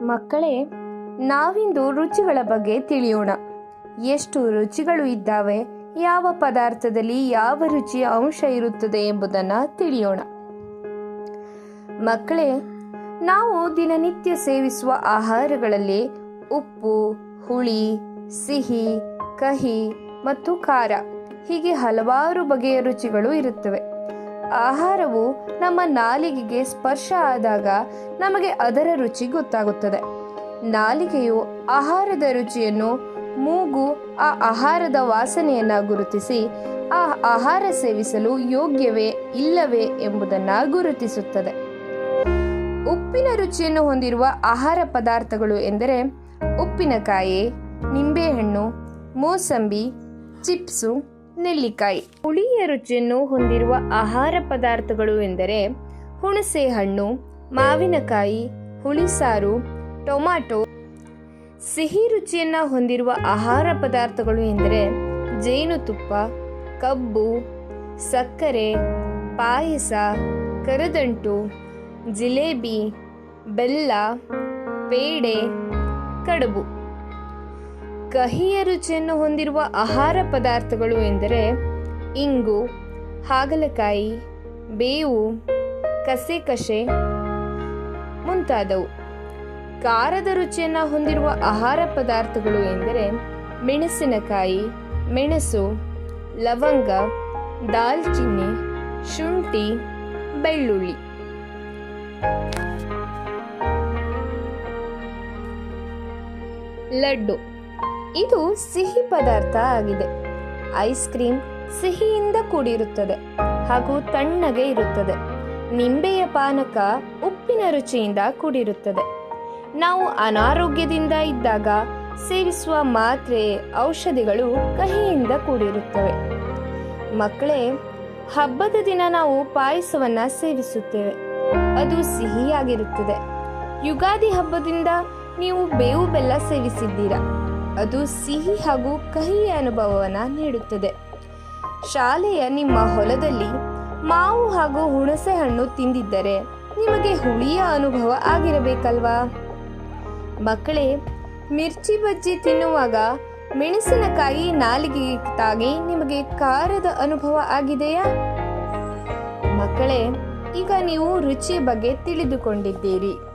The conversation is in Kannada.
ಮಕ್ಕಳೇ, ನಾವಿಂದು ರುಚಿಗಳ ಬಗ್ಗೆ ತಿಳಿಯೋಣ. ಎಷ್ಟು ರುಚಿಗಳು ಇದ್ದಾವೆ, ಯಾವ ಪದಾರ್ಥದಲ್ಲಿ ಯಾವ ರುಚಿಯ ಅಂಶ ಇರುತ್ತದೆ ಎಂಬುದನ್ನು ತಿಳಿಯೋಣ. ಮಕ್ಕಳೇ, ನಾವು ದಿನನಿತ್ಯ ಸೇವಿಸುವ ಆಹಾರಗಳಲ್ಲಿ ಉಪ್ಪು, ಹುಳಿ, ಸಿಹಿ, ಕಹಿ ಮತ್ತು ಖಾರ ಹೀಗೆ ಹಲವಾರು ಬಗೆಯ ರುಚಿಗಳು ಇರುತ್ತವೆ. ಆಹಾರವು ನಮ್ಮ ನಾಲಿಗೆಗೆ ಸ್ಪರ್ಶ ಆದಾಗ ನಮಗೆ ಅದರ ರುಚಿ ಗೊತ್ತಾಗುತ್ತದೆ. ನಾಲಿಗೆಯು ಆಹಾರದ ರುಚಿಯನ್ನು, ಮೂಗು ಆ ಆಹಾರದ ವಾಸನೆಯನ್ನು ಗುರುತಿಸಿ ಆ ಆಹಾರ ಸೇವಿಸಲು ಯೋಗ್ಯವೇ ಇಲ್ಲವೇ ಎಂಬುದನ್ನು ಗುರುತಿಸುತ್ತದೆ. ಉಪ್ಪಿನ ರುಚಿಯನ್ನು ಹೊಂದಿರುವ ಆಹಾರ ಪದಾರ್ಥಗಳು ಎಂದರೆ ಉಪ್ಪಿನಕಾಯಿ, ನಿಂಬೆಹಣ್ಣು, ಮೋಸಂಬಿ, ಚಿಪ್ಸು, ನೆಲ್ಲಿಕಾಯಿ. ಹುಳಿಯ ರುಚಿಯನ್ನು ಹೊಂದಿರುವ ಆಹಾರ ಪದಾರ್ಥಗಳು ಎಂದರೆ ಹುಣಸೆ ಹಣ್ಣು, ಮಾವಿನಕಾಯಿ, ಹುಳಿಸಾರು, ಟೊಮ್ಯಾಟೊ. ಸಿಹಿ ರುಚಿಯನ್ನು ಹೊಂದಿರುವ ಆಹಾರ ಪದಾರ್ಥಗಳು ಎಂದರೆ ಜೇನುತುಪ್ಪ, ಕಬ್ಬು, ಸಕ್ಕರೆ, ಪಾಯಸ, ಕರದಂಟು, ಜಿಲೇಬಿ, ಬೆಲ್ಲ, ಪೇಡೆ, ಕಡುಬು. ಕಹಿಯ ರುಚಿಯನ್ನು ಹೊಂದಿರುವ ಆಹಾರ ಪದಾರ್ಥಗಳು ಎಂದರೆ ಇಂಗು, ಹಾಗಲಕಾಯಿ, ಬೇವು, ಕಸೆಕಸೆ ಮುಂತಾದವು. ಖಾರದ ರುಚಿಯನ್ನು ಹೊಂದಿರುವ ಆಹಾರ ಪದಾರ್ಥಗಳು ಎಂದರೆ ಮೆಣಸಿನಕಾಯಿ, ಮೆಣಸು, ಲವಂಗ, ದಾಲ್ಚಿನ್ನಿ, ಶುಂಠಿ, ಬೆಳ್ಳುಳ್ಳಿ. ಲಡ್ಡು ಇದು ಸಿಹಿ ಪದಾರ್ಥ ಆಗಿದೆ. ಐಸ್ ಕ್ರೀಮ್ ಸಿಹಿಯಿಂದ ಕೂಡಿರುತ್ತದೆ ಹಾಗೂ ತಣ್ಣಗೆ ಇರುತ್ತದೆ. ನಿಂಬೆಯ ಪಾನಕ ಉಪ್ಪಿನ ರುಚಿಯಿಂದ ಕೂಡಿರುತ್ತದೆ. ನಾವು ಅನಾರೋಗ್ಯದಿಂದ ಇದ್ದಾಗ ಸೇವಿಸುವ ಮಾತ್ರೆ, ಔಷಧಿಗಳು ಕಹಿಯಿಂದ ಕೂಡಿರುತ್ತವೆ. ಮಕ್ಕಳೇ, ಹಬ್ಬದ ದಿನ ನಾವು ಪಾಯಸವನ್ನು ಸೇವಿಸುತ್ತೇವೆ. ಅದು ಸಿಹಿಯಾಗಿರುತ್ತದೆ. ಯುಗಾದಿ ಹಬ್ಬದಿಂದ ನೀವು ಬೇವು ಬೆಲ್ಲ ಸೇವಿಸಿದ್ದೀರಾ. ಅದು ಸಿಹಿ ಹಾಗೂ ಕಹಿಯ ಅನುಭವವನ್ನು ನೀಡುತ್ತದೆ. ಶಾಲೆಯ ನಿಮ್ಮ ಹೊಲದಲ್ಲಿ ಮಾವು ಹಾಗೂ ಹುಣಸೆ ಹಣ್ಣು ತಿಂದಿದ್ದರೆ ನಿಮಗೆ ಹುಳಿಯ ಅನುಭವ ಆಗಿರಬೇಕಲ್ವಾ? ಮಕ್ಕಳೇ, ಮಿರ್ಚಿ ಬಜ್ಜಿ ತಿನ್ನುವಾಗ ಮೆಣಸಿನಕಾಯಿ ನಾಲಿಗೆಗೆ ತಾಗಿ ನಿಮಗೆ ಖಾರದ ಅನುಭವ ಆಗಿದೆಯಾ? ಮಕ್ಕಳೇ, ಈಗ ನೀವು ರುಚಿಯ ಬಗ್ಗೆ ತಿಳಿದುಕೊಂಡಿದ್ದೀರಿ.